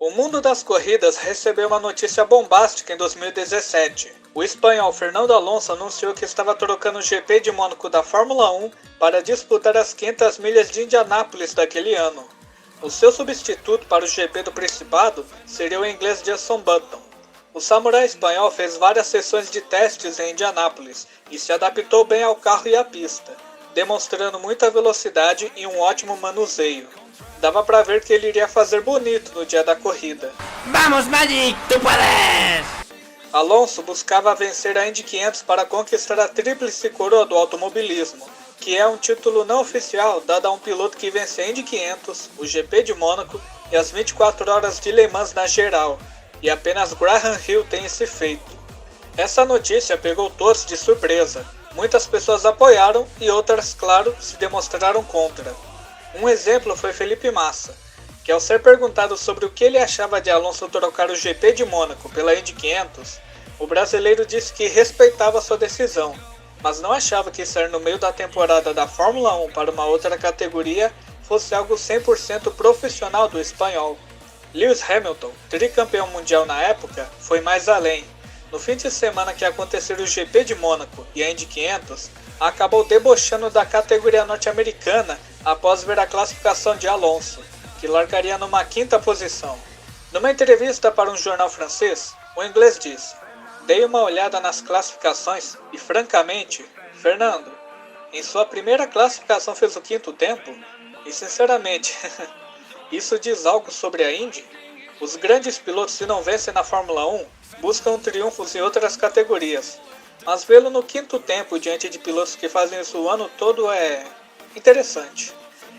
O mundo das corridas recebeu uma notícia bombástica em 2017. O espanhol Fernando Alonso anunciou que estava trocando o GP de Mônaco da Fórmula 1 para disputar as 500 milhas de Indianápolis daquele ano. O seu substituto para o GP do Principado seria o inglês Jenson Button. O samurai espanhol fez várias sessões de testes em Indianápolis e se adaptou bem ao carro e à pista, demonstrando muita velocidade e um ótimo manuseio. Dava para ver que ele iria fazer bonito no dia da corrida. Vamos, Magic, tu puedes! Alonso buscava vencer a Indy 500 para conquistar a tríplice coroa do automobilismo, que é um título não oficial dado a um piloto que vence a Indy 500, o GP de Mônaco e as 24 horas de Le Mans na geral, e apenas Graham Hill tem esse feito. Essa notícia pegou todos de surpresa. Muitas pessoas apoiaram e outras, claro, se demonstraram contra. Um exemplo foi Felipe Massa, que ao ser perguntado sobre o que ele achava de Alonso trocar o GP de Mônaco pela Indy 500, o brasileiro disse que respeitava sua decisão, mas não achava que sair no meio da temporada da Fórmula 1 para uma outra categoria fosse algo 100% profissional do espanhol. Lewis Hamilton, tricampeão mundial na época, foi mais além. No fim de semana que aconteceu o GP de Mônaco e a Indy 500, acabou debochando da categoria norte-americana após ver a classificação de Alonso, que largaria numa 5ª posição. Numa entrevista para um jornal francês, o inglês disse: "Dei uma olhada nas classificações e, francamente, Fernando, em sua primeira classificação fez o 5º tempo? E sinceramente, isso diz algo sobre a Indy? Os grandes pilotos, se não vencem na Fórmula 1, buscam triunfos em outras categorias, mas vê-lo no 5º tempo diante de pilotos que fazem isso o ano todo é interessante."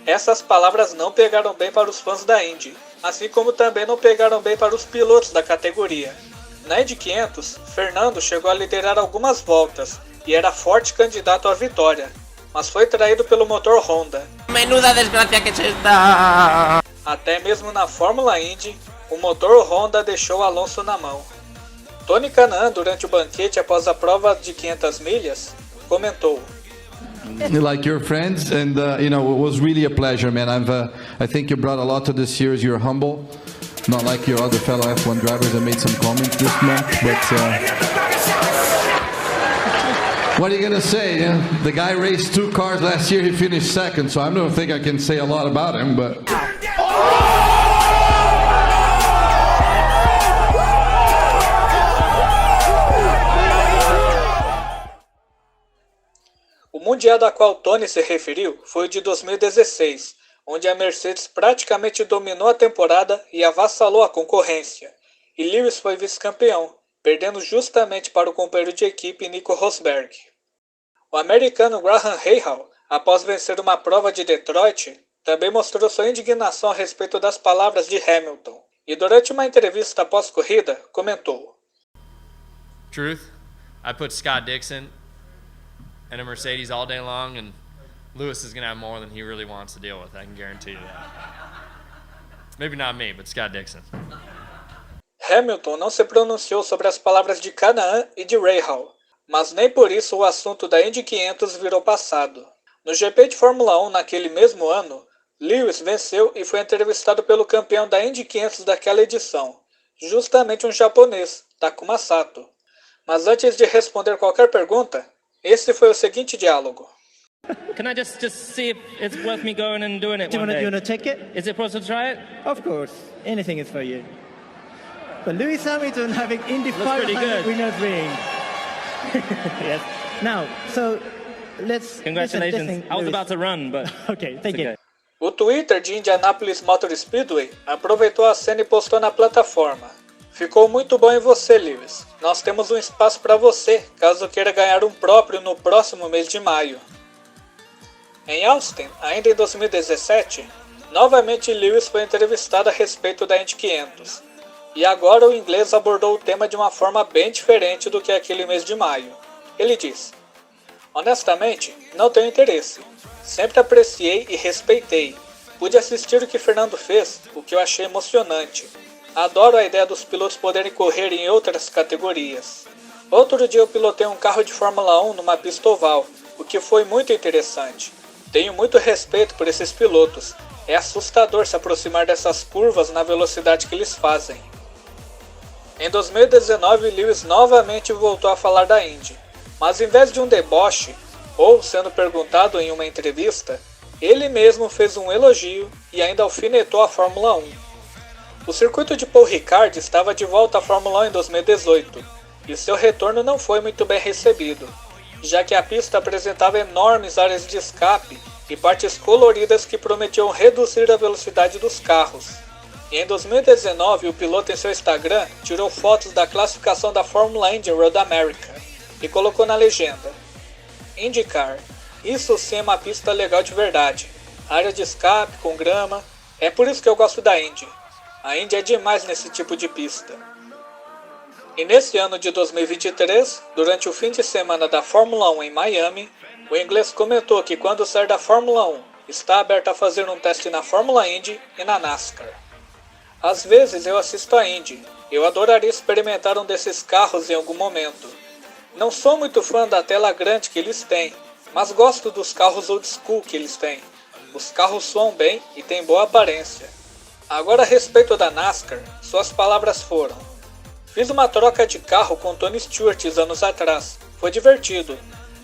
Essas palavras não pegaram bem para os fãs da Indy, assim como também não pegaram bem para os pilotos da categoria. Na Indy 500, Fernando chegou a liderar algumas voltas e era forte candidato à vitória, mas foi traído pelo motor Honda. Menuda desgracia que es esta! Até mesmo na Fórmula Indy, o motor Honda deixou Alonso na mão. Tony Kanaan, durante o banquete após a prova de 500 milhas, comentou: "Like your friends, and it was really a pleasure, man. I think you brought a lot to this series. You're humble, not like your other fellow F1 drivers that made some comments this month. But what are you gonna say? Yeah? The guy raced 2 cars last year. He finished second, so I don't think I can say a lot about him, but." O Mundial da qual Tony se referiu foi o de 2016, onde a Mercedes praticamente dominou a temporada e avassalou a concorrência, e Lewis foi vice-campeão, perdendo justamente para o companheiro de equipe Nico Rosberg. O americano Graham Rahal, após vencer uma prova de Detroit, também mostrou sua indignação a respeito das palavras de Hamilton, e durante uma entrevista pós-corrida, comentou: "Truth, I put Scott Dixon and a Mercedes all day long, and Lewis is going to have more than he really wants to deal with. I can guarantee you that. Maybe not me, but Scott Dixon." Hamilton não se pronunciou sobre as palavras de Kanaan e de Rahal, mas nem por isso o assunto da Indy 500 virou passado. No GP de Fórmula 1 naquele mesmo ano, Lewis venceu e foi entrevistado pelo campeão da Indy 500 daquela edição, justamente um japonês, Takuma Sato. Mas antes de responder qualquer pergunta, esse foi o seguinte diálogo. Can I just see if it's worth me going and doing it Do you one day? want to take it? Is it possible to try it? Of course, anything is for you. But Lewis Hamilton having Indy Looks pretty 500 good. winners ring. Yes. Now, so let's Congratulations. listen, I was Lewis. about to run, but Okay, thank it's you. okay. O Twitter de Indianapolis Motor Speedway aproveitou a cena e postou na plataforma: "Ficou muito bom em você, Lewis. Nós temos um espaço para você, caso queira ganhar um próprio no próximo mês de maio." Em Austin, ainda em 2017, novamente Lewis foi entrevistado a respeito da Indy 500. E agora o inglês abordou o tema de uma forma bem diferente do que aquele mês de maio. Ele disse: "Honestamente, não tenho interesse. Sempre apreciei e respeitei. Pude assistir o que Fernando fez, o que eu achei emocionante. Adoro a ideia dos pilotos poderem correr em outras categorias. Outro dia eu pilotei um carro de Fórmula 1 numa pista oval, o que foi muito interessante. Tenho muito respeito por esses pilotos É assustador se aproximar dessas curvas na velocidade que eles fazem. Em 2019, Lewis novamente voltou a falar da Indy, mas em vez de um deboche, ou sendo perguntado em uma entrevista, ele mesmo fez um elogio e ainda alfinetou a Fórmula 1. O circuito de Paul Ricard estava de volta à Fórmula 1 em 2018, e seu retorno não foi muito bem recebido, já que a pista apresentava enormes áreas de escape e partes coloridas que prometiam reduzir a velocidade dos carros. E em 2019, o piloto em seu Instagram tirou fotos da classificação da Fórmula Indy Road America e colocou na legenda: IndyCar, isso sim é uma pista legal de verdade. Área de escape com grama, é por isso que eu gosto da Indy. A Indy é demais nesse tipo de pista. E nesse ano de 2023, durante o fim de semana da Fórmula 1 em Miami, o inglês comentou que quando sair da Fórmula 1, está aberto a fazer um teste na Fórmula Indy e na NASCAR. Às vezes eu assisto a Indy, eu adoraria experimentar um desses carros em algum momento. Não sou muito fã da tela grande que eles têm, mas gosto dos carros old school que eles têm. Os carros soam bem e têm boa aparência. Agora a respeito da NASCAR, suas palavras foram: fiz uma troca de carro com Tony Stewart anos atrás, foi divertido.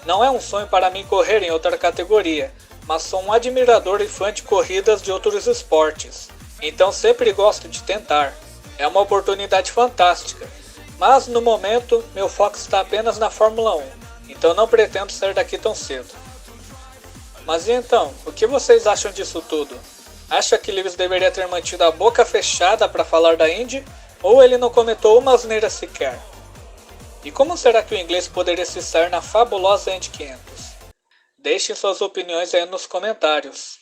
Não é um sonho para mim correr em outra categoria, mas sou um admirador e fã de corridas de outros esportes. Então sempre gosto de tentar. É uma oportunidade fantástica. Mas no momento, meu foco está apenas na Fórmula 1, então não pretendo sair daqui tão cedo. Mas e então, o que vocês acham disso tudo? Acha que Lewis deveria ter mantido a boca fechada para falar da Indy, ou ele não comentou uma asneira sequer? E como será que o inglês poderia se sair na fabulosa Indy 500? Deixem suas opiniões aí nos comentários.